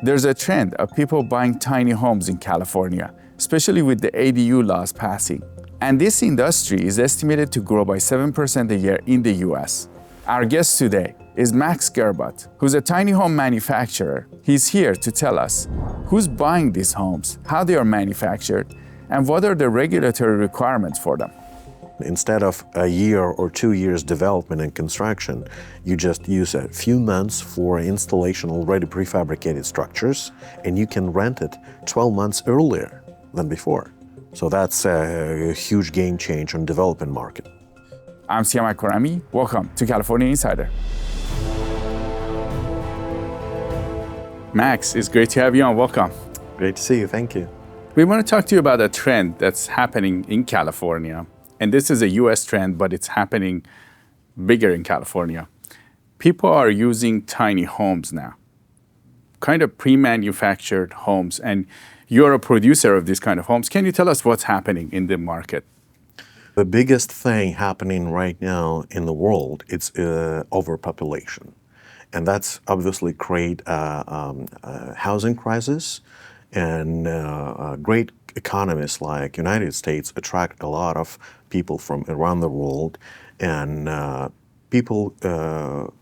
There's a trend of people buying tiny homes in California, especially with the ADU laws passing. And this industry is estimated to grow by 7% a year in the US. Our guest today is Max Gerbut, who's a tiny home manufacturer. He's here to tell us who's buying these homes, how they are manufactured, and what are the regulatory requirements for them. Instead of a year or 2 years development and construction, you just use a few months for installation already prefabricated structures, and you can rent it 12 months earlier than before. So that's a huge game change on development market. I'm Siamak Korami. Welcome to California Insider. Max, it's great to have you on. Welcome. Great to see you. Thank you. We want to talk to you about a trend that's happening in California. And this is a US trend, but it's happening bigger in California. People are using tiny homes now, kind of pre-manufactured homes. And you're a producer of these kind of homes. Can you tell us what's happening in the market? The biggest thing happening right now in the world is overpopulation. And that's obviously create a housing crisis. And great economies like United States attract a lot of people from around the world, and people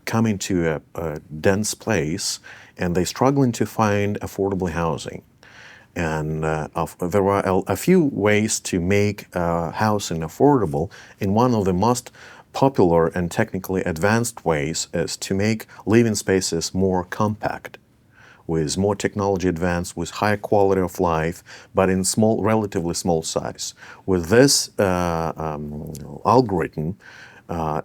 come into a dense place and they're struggling to find affordable housing. And there are a few ways to make housing affordable, and one of the most popular and technically advanced ways is to make living spaces more compact, with more technology advanced, with higher quality of life, but in relatively small size. With this algorithm,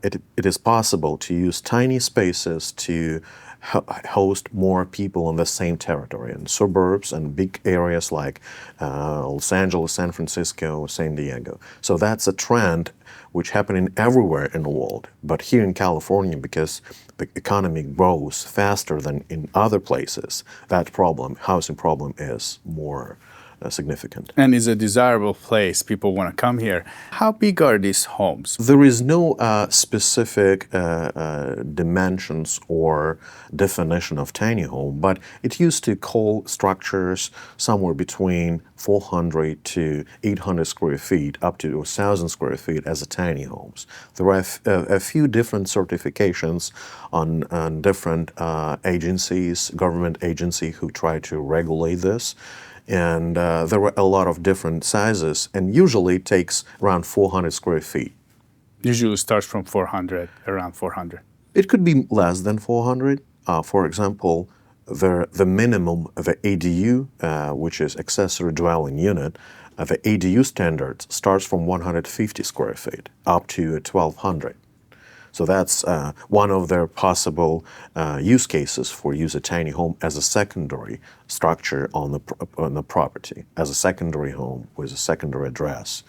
it is possible to use tiny spaces to host more people in the same territory, in suburbs and big areas like Los Angeles, San Francisco, San Diego. So that's a trend which happening everywhere in the world. But here in California, because the economy grows faster than in other places, that housing problem is more significant. And is a desirable place. People want to come here. How big are these homes? There is no specific dimensions or definition of tiny home, but it used to call structures somewhere between 400 to 800 square feet up to 1,000 square feet as a tiny homes. There are a few different certifications on different agencies, government agencies who try to regulate this. And there were a lot of different sizes, and usually it takes around 400 square feet. Usually starts from 400, around 400. It could be less than 400. For example, the minimum, the ADU, which is accessory dwelling unit, the ADU standard starts from 150 square feet up to 1,200. So that's one of their possible use cases for use a tiny home as a secondary structure on the property, as a secondary home with a secondary address.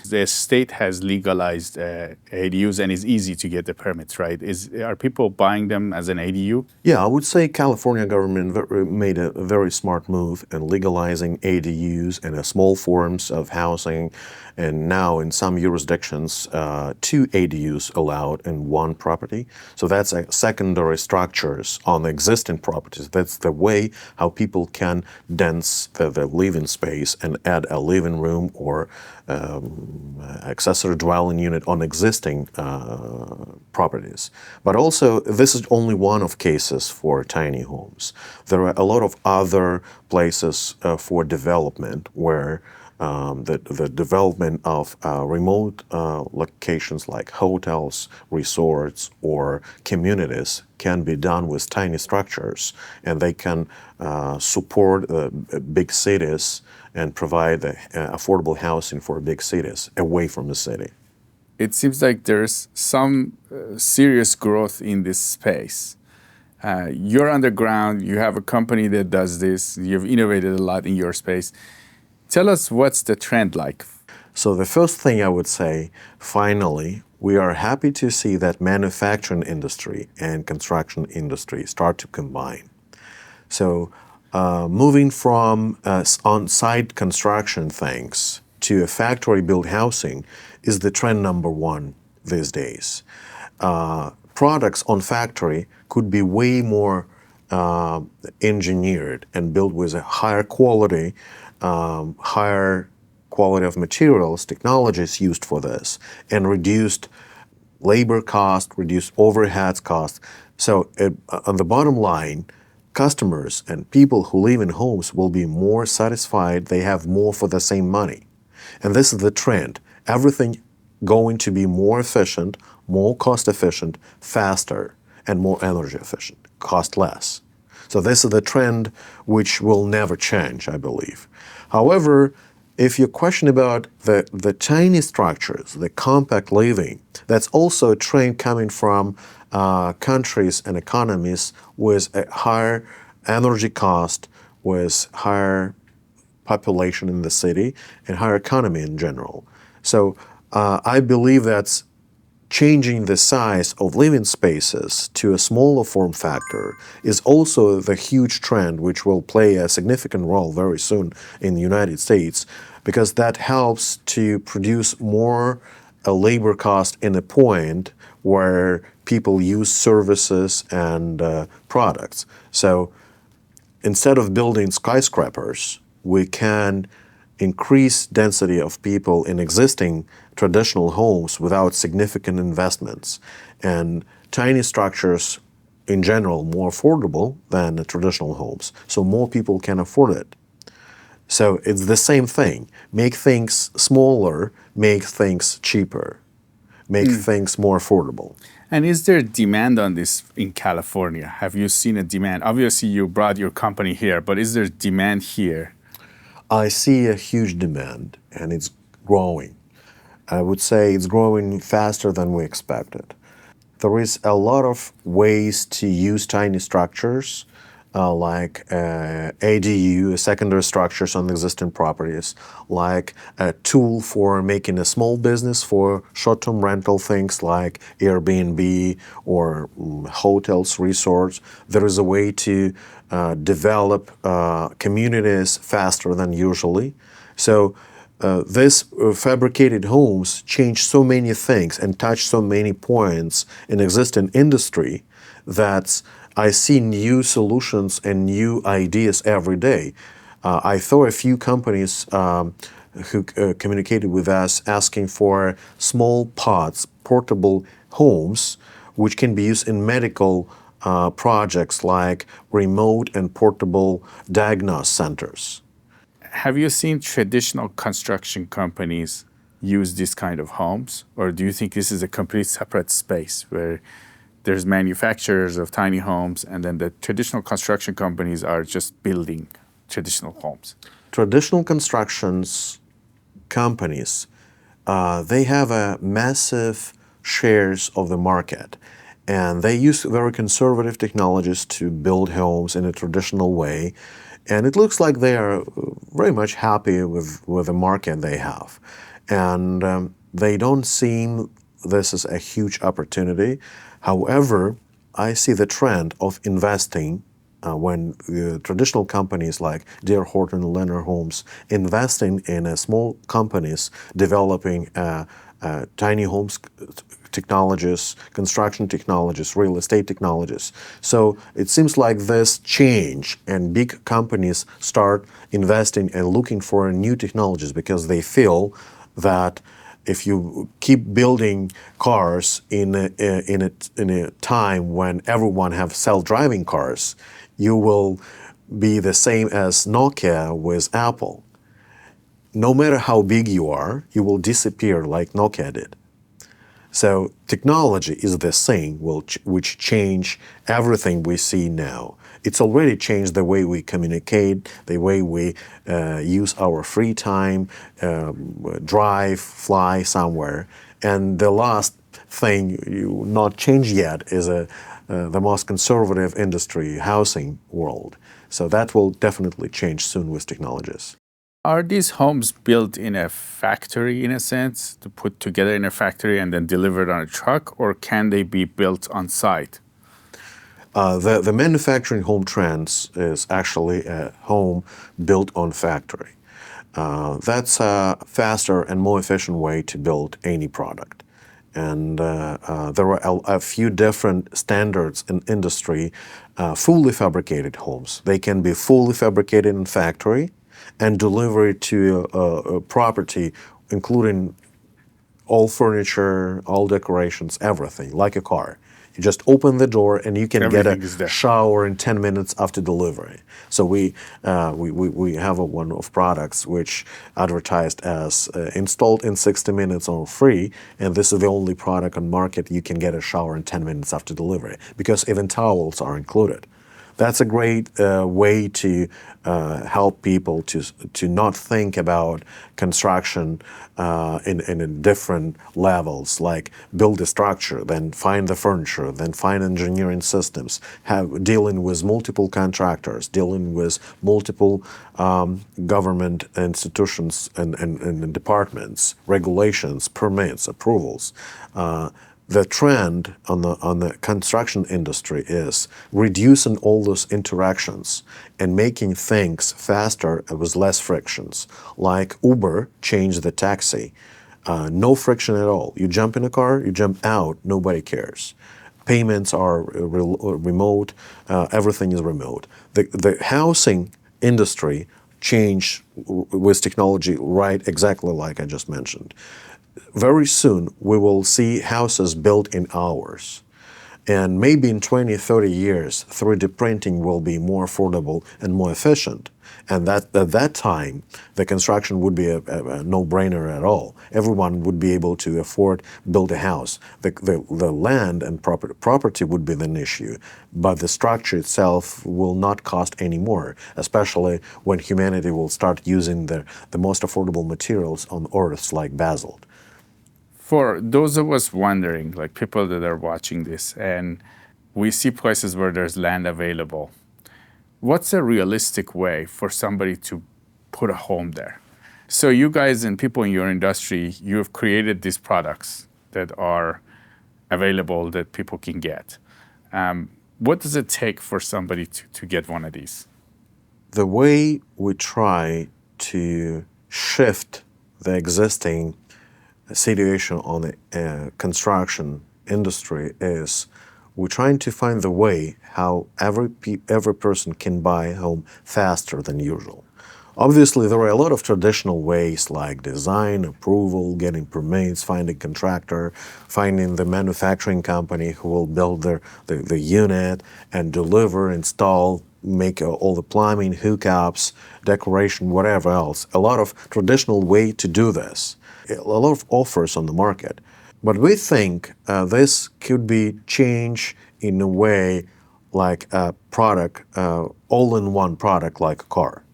The state has legalized ADUs, and it's easy to get the permits, right? Are people buying them as an ADU? Yeah, I would say California government made a very smart move in legalizing ADUs and small forms of housing. And now in some jurisdictions, 2 ADUs allowed in one property. So that's secondary structures on the existing properties. That's the way how people can dense the living space and add a living room or accessory dwelling unit on existing properties. But also, this is only one of cases for tiny homes. There are a lot of other places for development where the development of remote locations like hotels, resorts, or communities can be done with tiny structures, and they can support big cities and provide affordable housing for big cities away from the city. It seems like there's some serious growth in this space. You're underground, you have a company that does this, you've innovated a lot in your space. Tell us what's the trend like? So the first thing I would say, finally, we are happy to see that manufacturing industry and construction industry start to combine. So moving from on-site construction things to a factory-built housing is the trend number one these days. Products on factory could be way more engineered and built with a higher quality of materials, technologies used for this, and reduced labor cost, reduced overhead cost. So on the bottom line, customers and people who live in homes will be more satisfied. They have more for the same money. And this is the trend. Everything going to be more efficient, more cost efficient, faster, and more energy efficient, cost less. So this is the trend which will never change, I believe. However, if you question about the tiny structures, the compact living, that's also a trend coming from countries and economies with a higher energy cost, with higher population in the city, and higher economy in general. So I believe that's changing the size of living spaces to a smaller form factor is also the huge trend which will play a significant role very soon in the United States, because that helps to produce more labor cost in a point where people use services and products. So instead of building skyscrapers, we can increase density of people in existing traditional homes without significant investments. And tiny structures, in general, more affordable than the traditional homes, so more people can afford it. So it's the same thing. Make things smaller, make things cheaper, make things more affordable. And is there demand on this in California? Have you seen a demand? Obviously, you brought your company here, but is there demand here? I see a huge demand, and it's growing. I would say it's growing faster than we expected. There is a lot of ways to use tiny structures, like ADU, secondary structures on existing properties, like a tool for making a small business for short-term rental things like Airbnb or hotels, resorts. There is a way to develop communities faster than usually. So these fabricated homes change so many things and touch so many points in existing industry that I see new solutions and new ideas every day. I saw a few companies who communicated with us asking for small pods, portable homes, which can be used in medical projects like remote and portable diagnosis centers. Have you seen traditional construction companies use this kind of homes? Or do you think this is a complete separate space where there's manufacturers of tiny homes and then the traditional construction companies are just building traditional homes? Traditional constructions companies, they have a massive shares of the market, and they use very conservative technologies to build homes in a traditional way, and it looks like they are very much happy with the market they have, and they don't seem this is a huge opportunity. However, I see the trend of investing when traditional companies like D.R. Horton and Lennar Homes investing in small companies developing tiny homes technologies, construction technologies, real estate technologies. So it seems like this change and big companies start investing and looking for new technologies because they feel that if you keep building cars in a time when everyone have self-driving cars, you will be the same as Nokia with Apple. No matter how big you are, you will disappear like Nokia did. So technology is the same, which change everything we see now. It's already changed the way we communicate, the way we use our free time, drive, fly somewhere. And the last thing not changed yet is the most conservative industry, housing world. So that will definitely change soon with technologies. Are these homes built in a factory, in a sense, to put together in a factory and then delivered on a truck, or can they be built on site? The manufacturing home trends is actually a home built on factory. That's a faster and more efficient way to build any product. And there are a few different standards in industry. Fully fabricated homes, they can be fully fabricated in factory and delivered to a property, including all furniture, all decorations, everything, like a car. You just open the door and you can get a Everything is there. shower in 10 minutes after delivery. So we have one of products which advertised as installed in 60 minutes or free, and this is the only product on market you can get a shower in 10 minutes after delivery, because even towels are included. That's a great way to help people to not think about construction in different levels, like build a structure, then find the furniture, then find engineering systems, dealing with multiple contractors, dealing with multiple government institutions and departments, regulations, permits, approvals. The trend on the construction industry is reducing all those interactions and making things faster with less frictions. Like Uber changed the taxi. No friction at all. You jump in a car, you jump out, nobody cares. Payments are remote, everything is remote. The housing industry changed with technology, right, exactly like I just mentioned. Very soon, we will see houses built in hours. And maybe in 20, 30 years, 3D printing will be more affordable and more efficient. And at that time, the construction would be a no-brainer at all. Everyone would be able to afford build a house. The land and property would be an issue, but the structure itself will not cost any more, especially when humanity will start using the most affordable materials on Earth, like basalt. For those of us wondering, like people that are watching this, and we see places where there's land available, what's a realistic way for somebody to put a home there? So you guys and people in your industry, you have created these products that are available that people can get. What does it take for somebody to get one of these? The way we try to shift the existing situation on the construction industry is we're trying to find the way how every person can buy a home faster than usual. Obviously, there are a lot of traditional ways like design, approval, getting permits, finding contractor, finding the manufacturing company who will build the unit and deliver, install, make all the plumbing, hookups, decoration, whatever else. A lot of traditional way to do this. A lot of offers on the market. But we think this could be changed in a way like a product, all-in-one product like a car.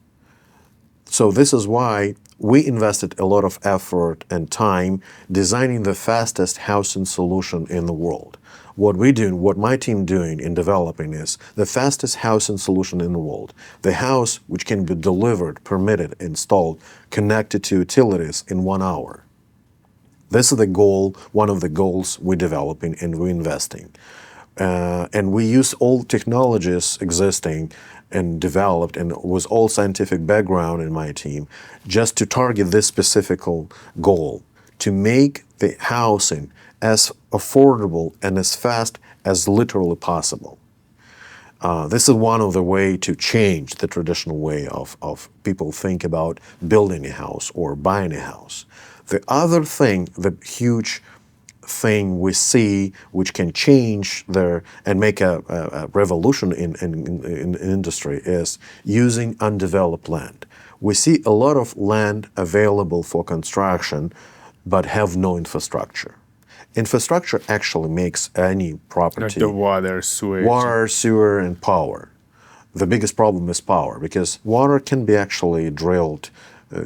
So this is why we invested a lot of effort and time designing the fastest housing solution in the world. What my team doing in developing is the fastest housing solution in the world. The house which can be delivered, permitted, installed, connected to utilities in 1 hour. This is the goal, one of the goals we're developing and we're investing. And we use all technologies existing and developed and with all scientific background in my team just to target this specific goal, to make the housing as affordable and as fast as literally possible. This is one of the way to change the traditional way of people think about building a house or buying a house. The other thing, the huge thing we see which can change and make a revolution in industry is using undeveloped land. We see a lot of land available for construction but have no infrastructure. Infrastructure actually makes any property... Like the water, sewage. Water, sewer, and power. The biggest problem is power, because water can be actually drilled.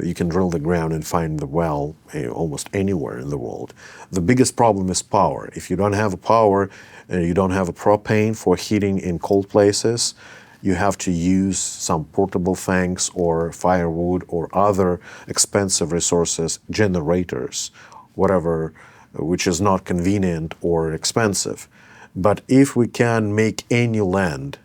You can drill the ground and find the well almost anywhere in the world. The biggest problem is power. If you don't have a power, you don't have a propane for heating in cold places, you have to use some portable things or firewood or other expensive resources, generators, whatever, which is not convenient or expensive. But if we can make any land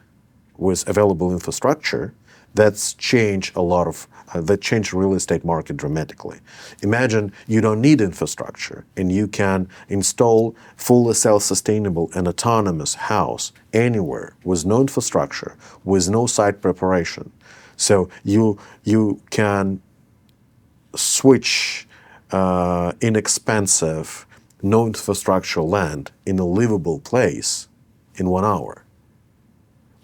with available infrastructure, That's changed a lot of, that changed the real estate market dramatically. Imagine you don't need infrastructure and you can install fully self-sustainable and autonomous house anywhere with no infrastructure, with no site preparation. So you can switch inexpensive, no infrastructure land in a livable place in 1 hour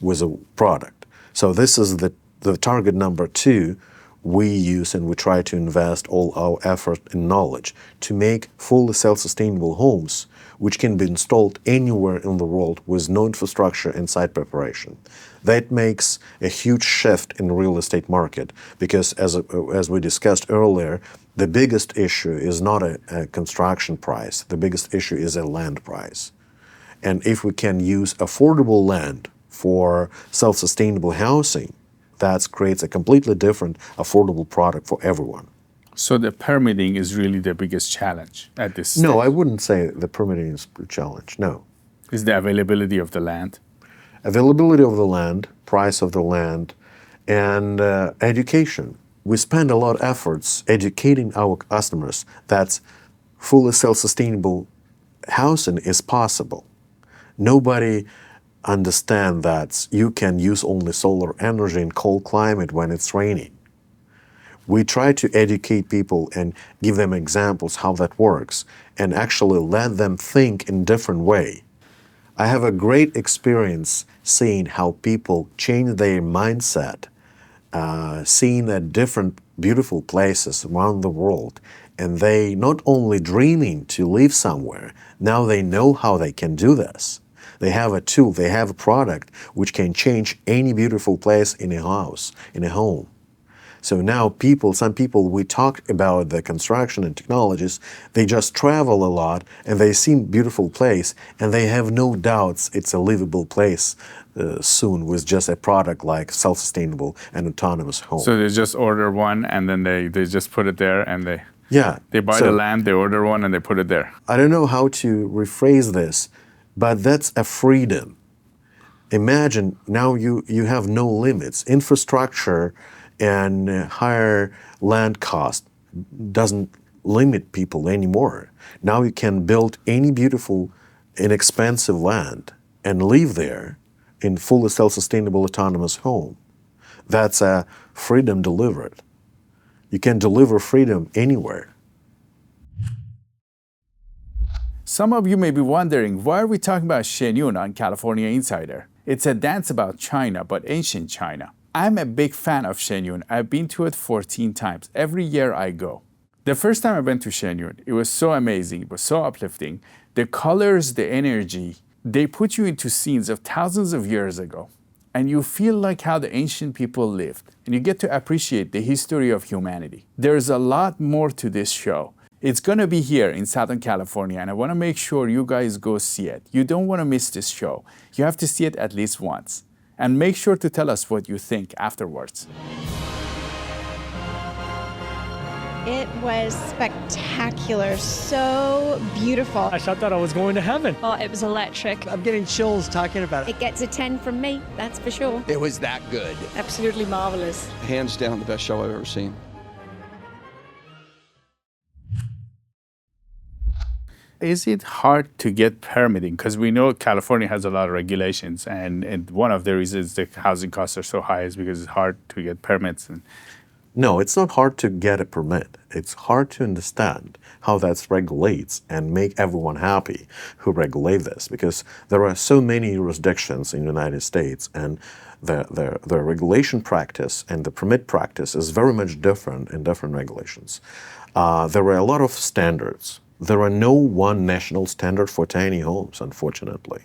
with a product. So this is the target number 2 we use, and we try to invest all our effort and knowledge to make fully self-sustainable homes which can be installed anywhere in the world with no infrastructure and site preparation. That makes a huge shift in the real estate market because, as we discussed earlier, the biggest issue is not a construction price. The biggest issue is a land price. And if we can use affordable land for self-sustainable housing, that creates a completely different affordable product for everyone. So the permitting is really the biggest challenge at this stage? No, I wouldn't say the permitting is a challenge, no. Is the availability of the land? Availability of the land, price of the land, and education. We spend a lot of efforts educating our customers that fully self-sustainable housing is possible. Nobody understands that you can use only solar energy in cold climate when it's raining. We try to educate people and give them examples how that works and actually let them think in a different way. I have a great experience seeing how people change their mindset, seeing at different beautiful places around the world, and they not only dreaming to live somewhere, now they know how they can do this. They have a tool, they have a product which can change any beautiful place in a house, in a home. So now some people, we talk about the construction and technologies, they just travel a lot and they see a beautiful place and they have no doubts it's a livable place soon with just a product like self-sustainable and autonomous home. So they just order one and then they just put it there and they buy so the land, they order one and they put it there. I don't know how to rephrase this, but that's a freedom. Imagine now you have no limits. Infrastructure and higher land cost doesn't limit people anymore. Now you can build any beautiful, inexpensive land and live there in fully self-sustainable autonomous home. That's a freedom delivered. You can deliver freedom anywhere. Some of you may be wondering, why are we talking about Shenyun on California Insider? It's a dance about China, but ancient China. I'm a big fan of Shenyun. I've been to it 14 times. Every year I go. The first time I went to Shenyun, it was so amazing. It was so uplifting. The colors, the energy, they put you into scenes of thousands of years ago. And you feel like how the ancient people lived. And you get to appreciate the history of humanity. There's a lot more to this show. It's going to be here in Southern California, and I want to make sure you guys go see it. You don't want to miss this show. You have to see it at least once. And make sure to tell us what you think afterwards. It was spectacular, so beautiful. I thought I was going to heaven. Oh, it was electric. I'm getting chills talking about it. It gets a 10 from me, that's for sure. It was that good. Absolutely marvelous. Hands down the best show I've ever seen. Is it hard to get permitting? Because we know California has a lot of regulations, and one of the reasons the housing costs are so high is because it's hard to get permits. No, it's not hard to get a permit. It's hard to understand how that regulates and make everyone happy who regulate this, because there are so many jurisdictions in the United States, and the regulation practice and the permit practice is very much different in different regulations. There are a lot of standards. There are no one national standard for tiny homes, unfortunately.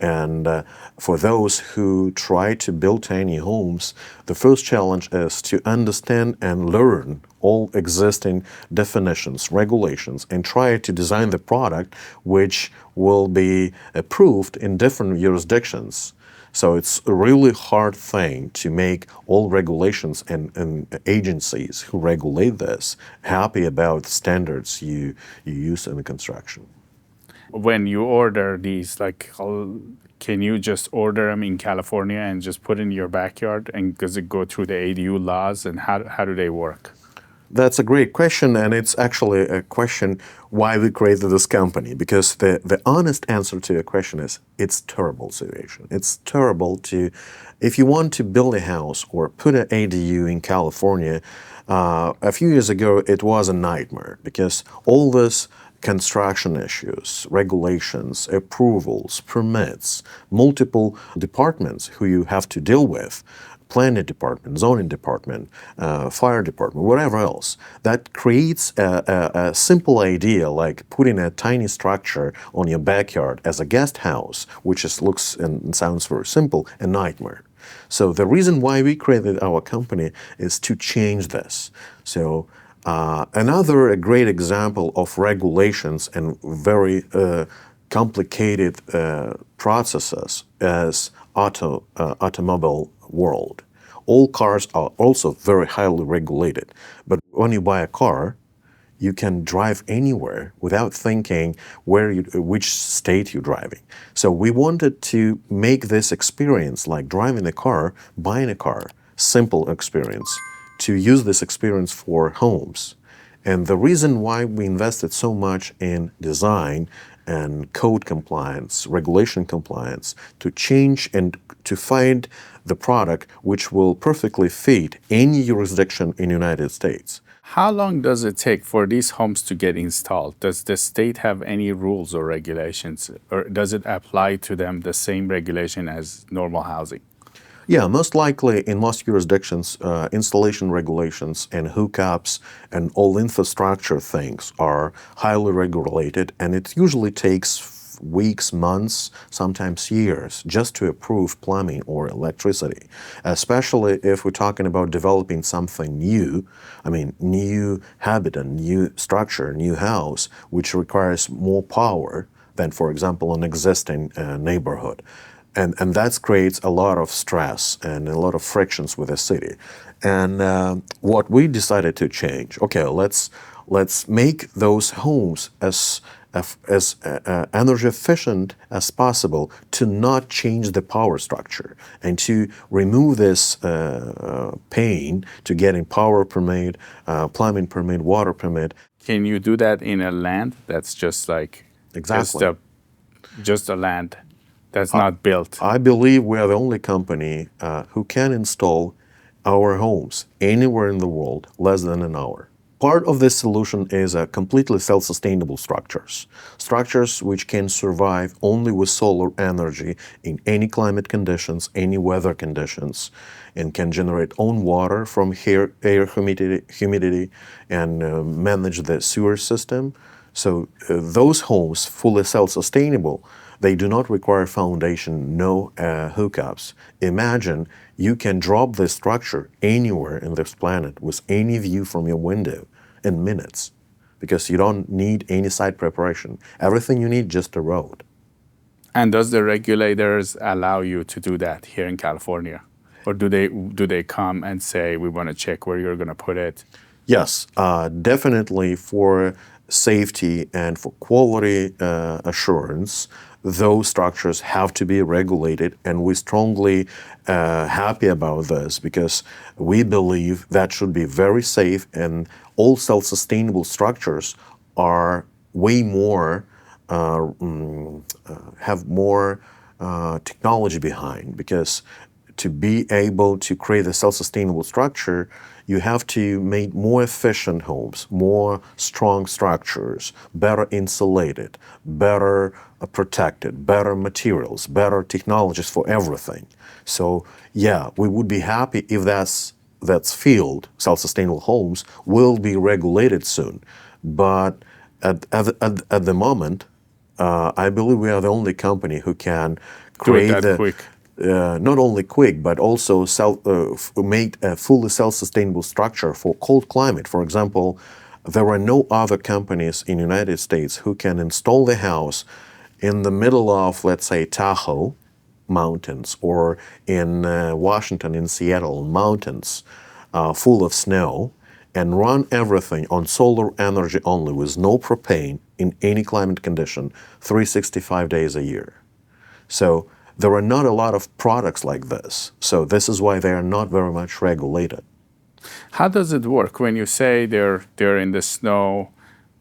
And for those who try to build tiny homes, the first challenge is to understand and learn all existing definitions, regulations, and try to design the product which will be approved in different jurisdictions. So it's a really hard thing to make all regulations and agencies who regulate this happy about the standards you use in the construction. When you order these, like, can you just order them in California and just put in your backyard? And does it go through the ADU laws? And how do they work? That's a great question, and it's actually a question why we created this company. Because the honest answer to your question is it's terrible situation. It's terrible to, if you want to build a house or put an ADU in California, a few years ago it was a nightmare because all this construction issues, regulations, approvals, permits, multiple departments who you have to deal with, planning department, zoning department, fire department, whatever else. That creates a simple idea like putting a tiny structure on your backyard as a guest house, which looks and sounds very simple, a nightmare. So the reason why we created our company is to change this. So another great example of regulations and very complicated processes is automobile world. All cars are also very highly regulated, but when you buy a car, you can drive anywhere without thinking which state you're driving. So we wanted to make this experience, like driving a car, buying a car, simple experience, to use this experience for homes. And the reason why we invested so much in design and code compliance, regulation compliance, to change and to find the product which will perfectly fit any jurisdiction in the United States. How long does it take for these homes to get installed? Does the state have any rules or regulations, or does it apply to them the same regulation as normal housing? Yeah, most likely in most jurisdictions, installation regulations and hookups and all infrastructure things are highly regulated, and it usually takes weeks, months, sometimes years just to approve plumbing or electricity, especially if we're talking about developing something new, I mean, new habitat, new structure, new house, which requires more power than, for example, an existing neighborhood. And that creates a lot of stress and a lot of frictions with the city. And what we decided to change, okay, let's make those homes as energy efficient as possible, to not change the power structure and to remove this pain to getting power permit, plumbing permit, water permit. Can you do that in a land that's just like Exactly. just a land that's not built? I believe we are the only company who can install our homes anywhere in the world less than an hour. Part of this solution is completely self-sustainable structures. Structures which can survive only with solar energy in any climate conditions, any weather conditions, and can generate own water from air humidity and manage the sewer system. So those homes, fully self-sustainable, they do not require foundation, no hookups. Imagine you can drop this structure anywhere in this planet with any view from your window in minutes, because you don't need any site preparation. Everything you need, just a road. And does the regulators allow you to do that here in California? Or do they come and say, we want to check where you're going to put it? Yes, definitely for safety and for quality assurance, those structures have to be regulated, and we're strongly happy about this because we believe that should be very safe, and all self-sustainable structures are way more, have more technology behind, because to be able to create a self-sustainable structure, you have to make more efficient homes, more strong structures, better insulated, better protected, better materials, better technologies for everything. So yeah, we would be happy if that's field, self-sustainable homes, will be regulated soon. But at the moment, I believe we are the only company who can create quick. Not only quick, but also make a fully self-sustainable structure for cold climate. For example, there are no other companies in the United States who can install the house in the middle of, let's say, Tahoe mountains, or in Washington, in Seattle mountains, full of snow, and run everything on solar energy only with no propane in any climate condition, 365 days a year. So There are not a lot of products like this. So this is why they are not very much regulated. How does it work when you say they're in the snow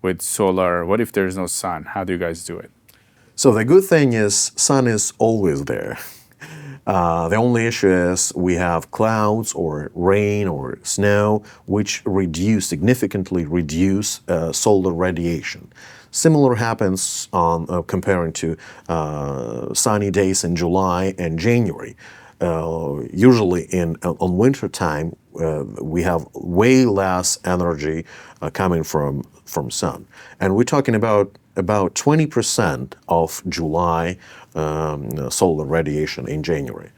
with solar? What if there's no sun? How do you guys do it? So the good thing is sun is always there. The only issue is we have clouds or rain or snow, which significantly reduce solar radiation. Similar happens on comparing to sunny days in July and January. Usually on winter time, we have way less energy coming from sun, and we're talking about 20% of July solar radiation in January.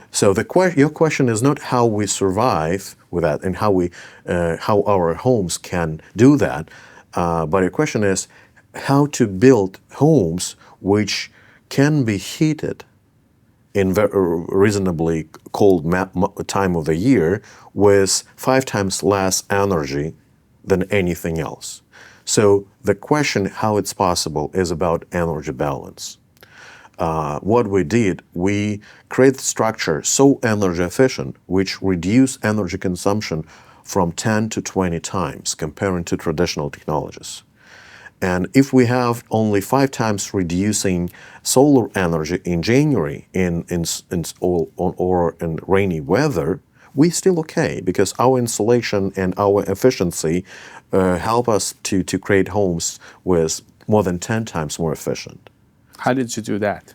So your question is not how we survive with that and how our homes can do that, but your question is how to build homes which can be heated in reasonably cold time of the year with 5 times less energy than anything else. So the question how it's possible is about energy balance. What we did, we created structure so energy efficient, which reduce energy consumption from 10 to 20 times comparing to traditional technologies. And if we have only 5 times reducing solar energy in January in rainy weather, we're still okay because our insulation and our efficiency help us to create homes with more than 10 times more efficient. How did you do that?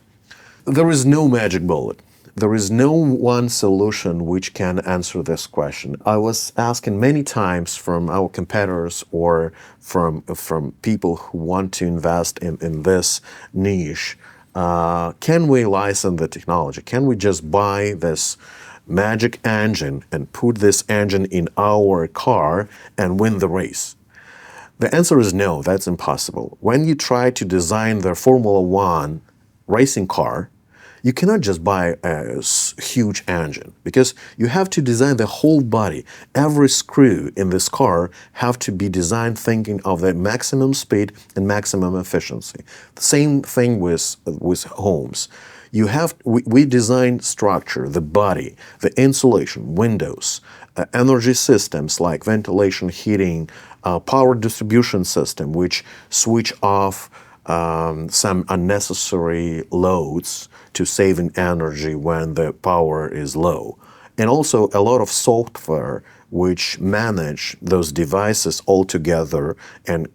There is no magic bullet. There is no one solution which can answer this question. I was asking many times from our competitors or from people who want to invest in this niche, can we license the technology? Can we just buy this magic engine and put this engine in our car and win the race? The answer is no, that's impossible. When you try to design the Formula One racing car, you cannot just buy a huge engine because you have to design the whole body. Every screw in this car have to be designed thinking of the maximum speed and maximum efficiency. The same thing with homes. We design structure, the body, the insulation, windows, energy systems like ventilation, heating, power distribution system, which switch off some unnecessary loads to saving energy when the power is low. And also a lot of software which manage those devices all together and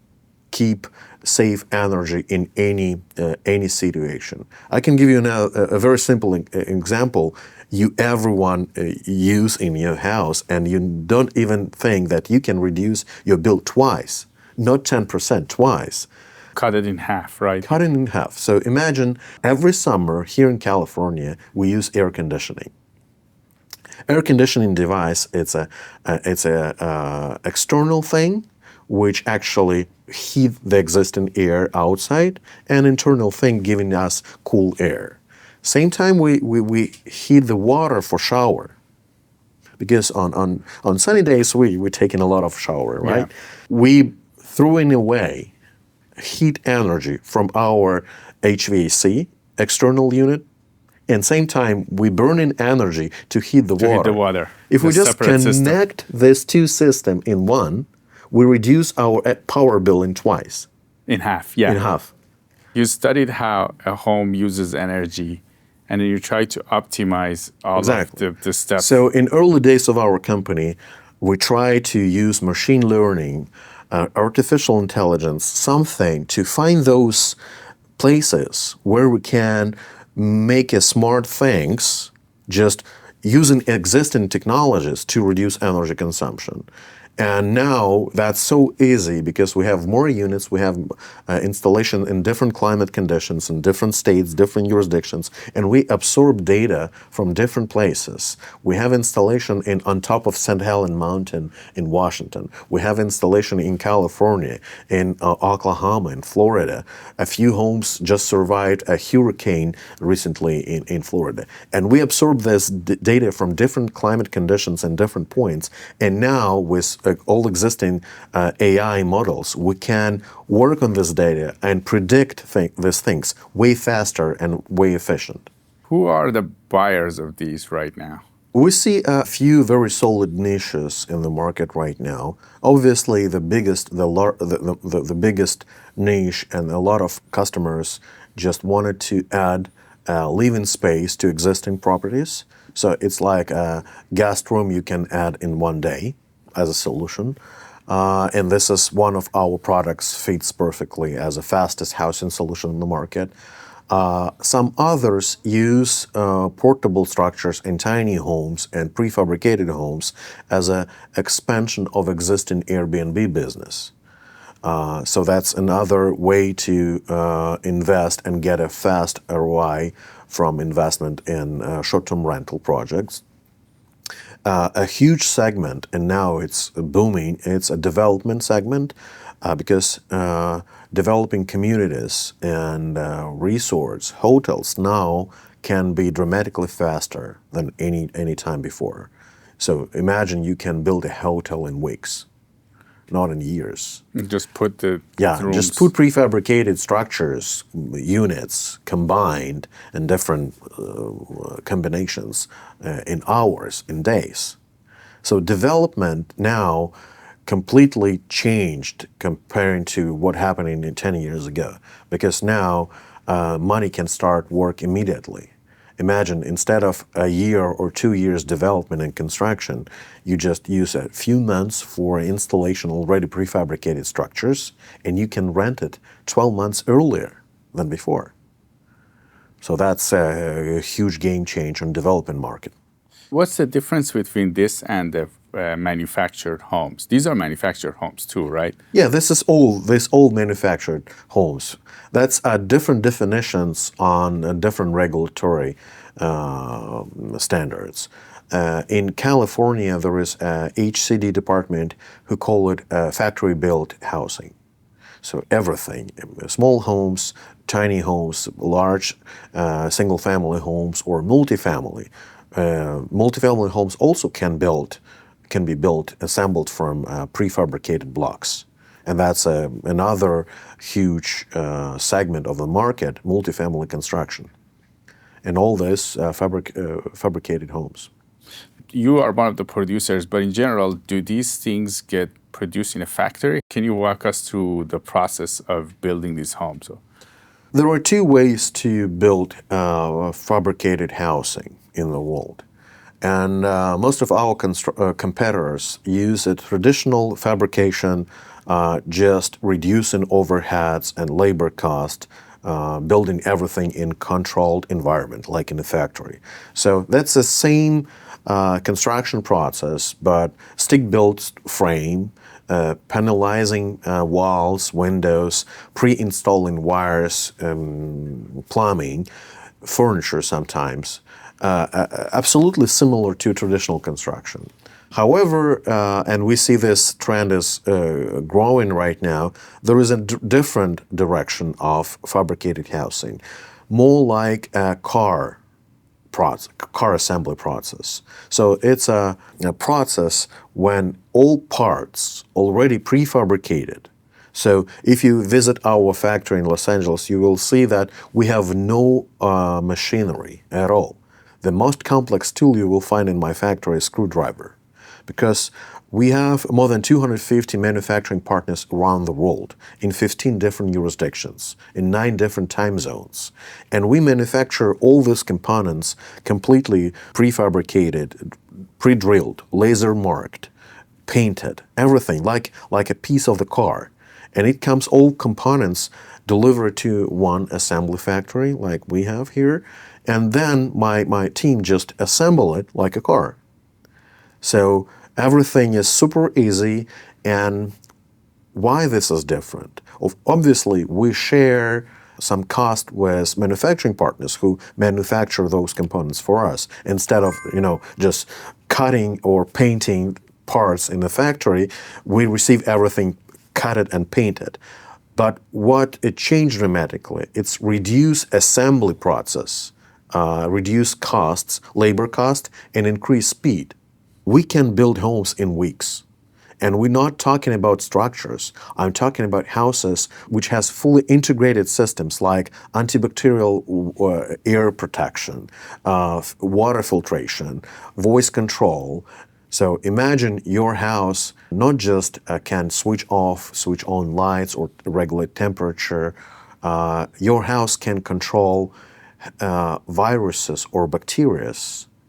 keep save energy in any situation. I can give you now a very simple example everyone use in your house, and you don't even think that you can reduce your bill twice, not 10%, twice. Cut it in half, right? Cut it in half. So imagine every summer here in California, we use air conditioning. Air conditioning device, it's a external thing which actually heat the existing air outside, and internal thing giving us cool air. Same time we heat the water for shower. Because on sunny days we're taking a lot of shower, right? Yeah. We throwing away heat energy from our HVAC external unit, and same time we burning energy to heat the water. If we just connect these two systems in one, we reduce our power bill in twice. In half, yeah. In half. You studied how a home uses energy, and then you try to optimize all of the steps. So in early days of our company, we try to use machine learning, artificial intelligence, something to find those places where we can make smart things just using existing technologies to reduce energy consumption. And now that's so easy because we have more units, we have installation in different climate conditions, in different states, different jurisdictions, and we absorb data from different places. We have installation on top of St. Helens Mountain in Washington. We have installation in California, in Oklahoma, in Florida. A few homes just survived a hurricane recently in Florida. And we absorb this data from different climate conditions and different points, and now with all existing AI models, we can work on this data and predict these things way faster and way efficient. Who are the buyers of these right now? We see a few very solid niches in the market right now. Obviously, the biggest niche, and a lot of customers just wanted to add living space to existing properties. So it's like a guest room you can add in one day as a solution. And this is one of our products, fits perfectly as a fastest housing solution in the market. Some others use portable structures in tiny homes and prefabricated homes as an expansion of existing Airbnb business. So that's another way to invest and get a fast ROI from investment in short-term rental projects. A huge segment, and now it's booming, it's a development segment because developing communities and resorts, hotels now can be dramatically faster than any time before. So imagine you can build a hotel in weeks, not in years. Just put the rooms. Just put prefabricated structures, units combined in different combinations in hours, in days. So development now completely changed comparing to what happened in 10 years ago, because now money can start work immediately. Imagine, instead of a year or 2 years development and construction, you just use a few months for installation already prefabricated structures, and you can rent it 12 months earlier than before. So that's a huge game changer in development market. What's the difference between this and the manufactured homes? These are manufactured homes too, right? Yeah, this is all manufactured homes. That's different definitions on different regulatory standards. In California, there is a HCD department who call it factory-built housing. So everything, small homes, tiny homes, large single-family homes, or multifamily. Multifamily homes also can be built, assembled from prefabricated blocks. And that's another huge segment of the market, multifamily construction. And all this fabricated homes. You are one of the producers, but in general, do these things get produced in a factory? Can you walk us through the process of building these homes? There are two ways to build fabricated housing in the world. And most of our competitors use a traditional fabrication, just reducing overheads and labor cost, building everything in controlled environment, like in a factory. So that's the same construction process, but stick-built frame, panelizing walls, windows, pre-installing wires, plumbing, furniture sometimes. Absolutely similar to traditional construction. However, and we see this trend is growing right now, there is a different direction of fabricated housing, more like a car assembly process. So it's a process when all parts already prefabricated. So if you visit our factory in Los Angeles, you will see that we have no machinery at all. The most complex tool you will find in my factory is a screwdriver, because we have more than 250 manufacturing partners around the world in 15 different jurisdictions, in 9 different time zones. And we manufacture all these components completely prefabricated, pre-drilled, laser marked, painted, everything like a piece of the car. And it comes, all components delivered to one assembly factory like we have here. And then my team just assemble it like a car. So everything is super easy. And why this is different? Obviously, we share some cost with manufacturing partners who manufacture those components for us. Instead of, just cutting or painting parts in the factory, we receive everything cutted and painted. But what it changed dramatically, it's reduced assembly process, reduce costs, labor cost, and increase speed. We can build homes in weeks. And we're not talking about structures. I'm talking about houses which has fully integrated systems like antibacterial air protection, water filtration, voice control. So imagine your house not just can switch off, switch on lights or regulate temperature. Your house can control viruses or bacteria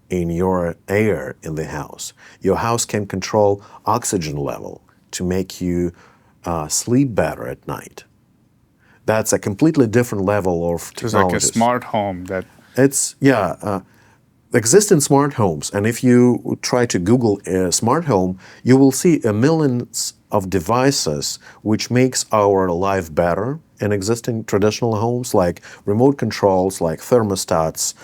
in your air in the house. Your house can control oxygen level to make you sleep better at night. That's a completely different level of It's like a technologies. smart home that It's, existing smart homes. And if you try to Google smart home, you will see millions of devices which makes our life better in existing traditional homes, like remote controls, like thermostats,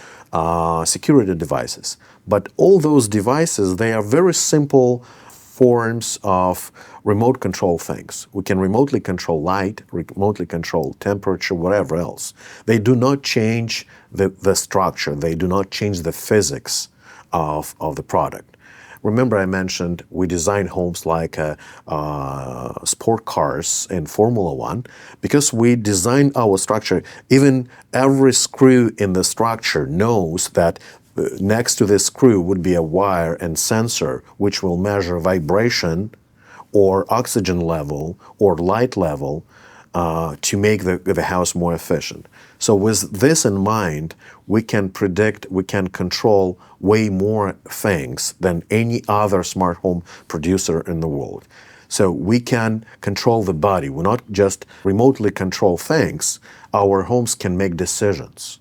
security devices. But all those devices, they are very simple forms of remote control things. We can remotely control light, remotely control temperature, whatever else. They do not change the structure. They do not change the physics of the product. Remember I mentioned we design homes like sport cars in Formula One because we design our structure. Even every screw in the structure knows that next to this screw would be a wire and sensor which will measure vibration or oxygen level or light level to make the house more efficient. So with this in mind, we can predict, we can control way more things than any other smart home producer in the world. So we can control the body. We not just remotely control things, our homes can make decisions.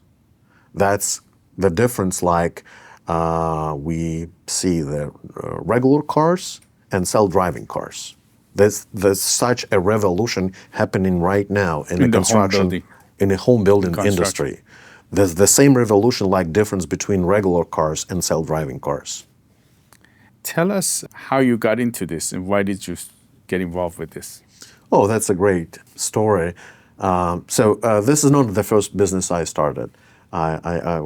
That's the difference, like we see the regular cars and self-driving cars. There's such a revolution happening right now in the construction, in the home building industry. There's the same revolution, like difference between regular cars and self-driving cars. Tell us how you got into this and why did you get involved with this? Oh, that's a great story. This is not the first business I started. I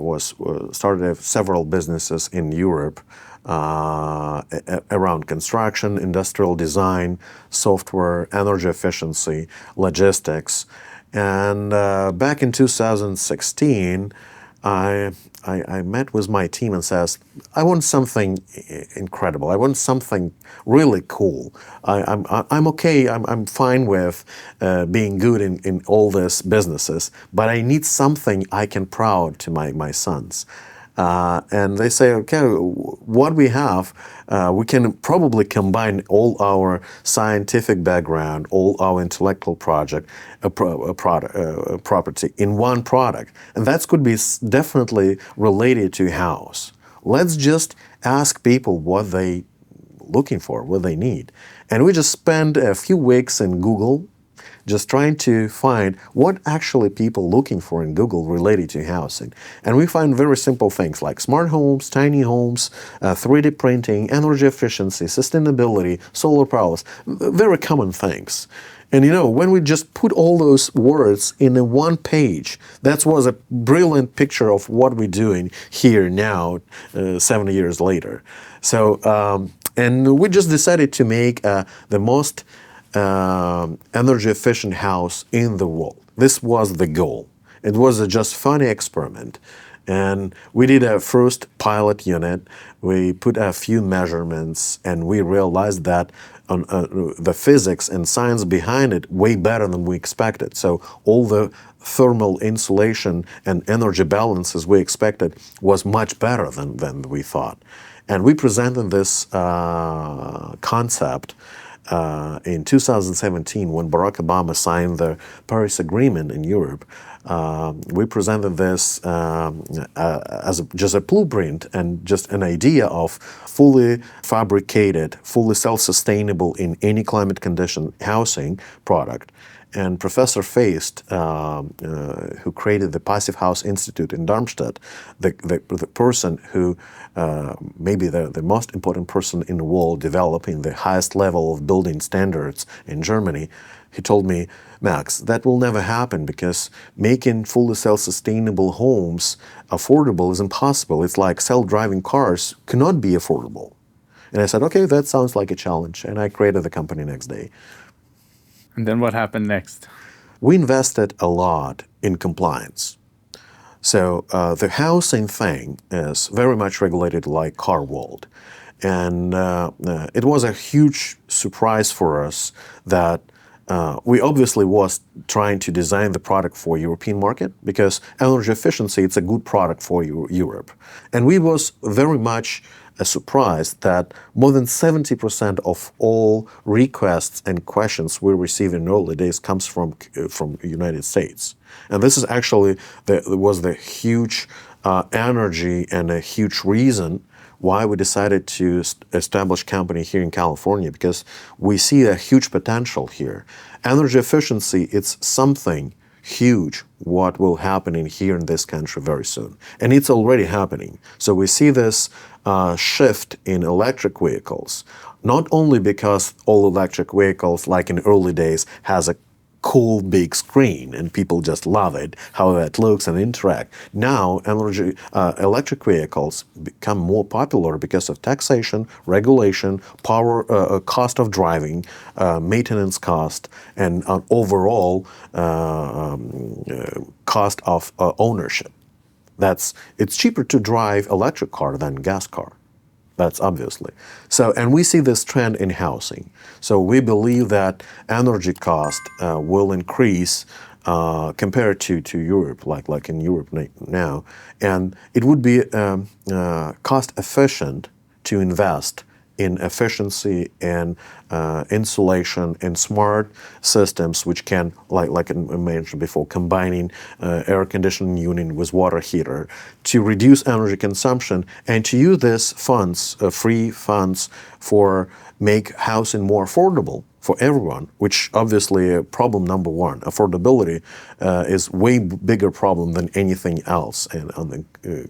started several businesses in Europe around construction, industrial design, software, energy efficiency, logistics. And back in 2016, I met with my team and says, I want something incredible. I want something really cool. I'm okay. I'm fine with being good in all these businesses, but I need something I can proud to my sons. And they say, okay, what we have, we can probably combine all our scientific background, all our intellectual property in one product. And that could be definitely related to house. Let's just ask people what they looking for, what they need. And we just spend a few weeks in Google just trying to find what actually people looking for in Google related to housing. And we find very simple things like smart homes, tiny homes, 3D printing, energy efficiency, sustainability, solar panels, very common things. And when we just put all those words in a one page, that was a brilliant picture of what we're doing here now, 7 years later. So, and we just decided to make the most energy efficient house in the world. This was the goal. It was a just funny experiment. And we did a first pilot unit. We put a few measurements and we realized that the physics and science behind it way better than we expected. So all the thermal insulation and energy balances we expected was much better than we thought. And we presented this concept in 2017, when Barack Obama signed the Paris Agreement in Europe. We presented this as just a blueprint and just an idea of fully fabricated, fully self-sustainable in any climate condition housing product. And Professor Feist, who created the Passive House Institute in Darmstadt, the person who maybe the most important person in the world developing the highest level of building standards in Germany, he told me, Max, that will never happen because making fully self-sustainable homes affordable is impossible. It's like self-driving cars cannot be affordable. And I said, okay, that sounds like a challenge. And I created the company next day. And then what happened next? We invested a lot in compliance. So the housing thing is very much regulated like car world. And it was a huge surprise for us that we obviously was trying to design the product for European market because energy efficiency, it's a good product for Europe. And we was very much surprised that more than 70% of all requests and questions we receive in early days comes from United States. And this is actually was the huge energy and a huge reason why we decided to establish company here in California, because we see a huge potential here. Energy efficiency, it's something huge what will happen here in this country very soon. And it's already happening. So we see this shift in electric vehicles, not only because all electric vehicles, like in early days, has a cool big screen and people just love it, how that looks and interact. Now, electric vehicles become more popular because of taxation, regulation, power, cost of driving, maintenance cost, and overall cost of ownership. It's cheaper to drive electric car than gas car. That's obviously. So, and we see this trend in housing. So we believe that energy cost will increase compared to Europe, like in Europe now. And it would be cost efficient to invest in efficiency and insulation and smart systems, which can, like I mentioned before, combining air conditioning unit with water heater to reduce energy consumption and to use these funds, free funds, for make housing more affordable for everyone, which obviously problem number one. Affordability is way bigger problem than anything else on the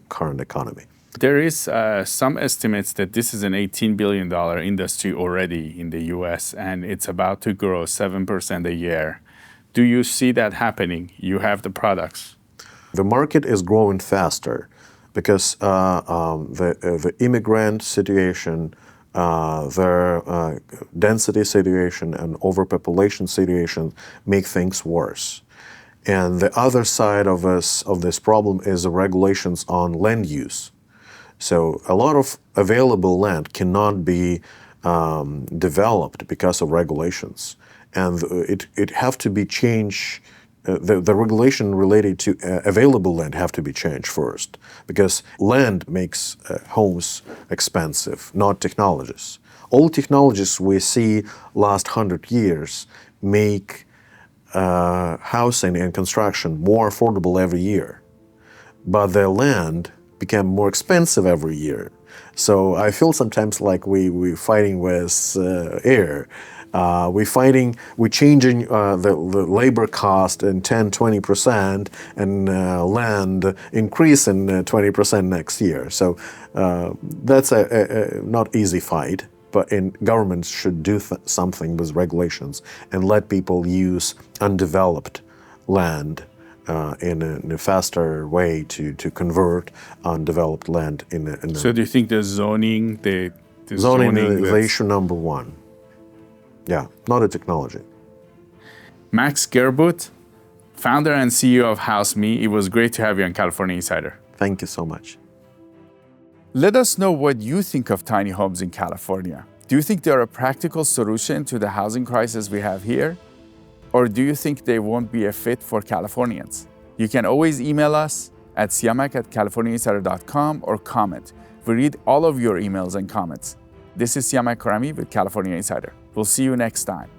current economy. There is some estimates that this is an $18 billion industry already in the US, and it's about to grow 7% a year. Do you see that happening? You have the products. The market is growing faster because the immigrant situation, their density situation and overpopulation situation make things worse. And the other side of this problem is the regulations on land use. So a lot of available land cannot be developed because of regulations, and it have to be changed. The regulation related to available land have to be changed first, because land makes homes expensive, not technologies. All technologies we see last 100 years make housing and construction more affordable every year, but the land become more expensive every year. So I feel sometimes like we're fighting with air. We're changing the labor cost in 10-20% and land increase in 20% next year. So that's a not easy fight, but governments should do something with regulations and let people use undeveloped land in a faster way to convert undeveloped land in So do you think the zoning, the zoning is the issue number one? Yeah, not a technology. Max Gerbut, founder and CEO of HouseMe, it was great to have you on California Insider. Thank you so much. Let us know what you think of tiny homes in California. Do you think they're a practical solution to the housing crisis we have here? Or do you think they won't be a fit for Californians? You can always email us at siamak@californiainsider.com or comment. We read all of your emails and comments. This is Siamak Karami with California Insider. We'll see you next time.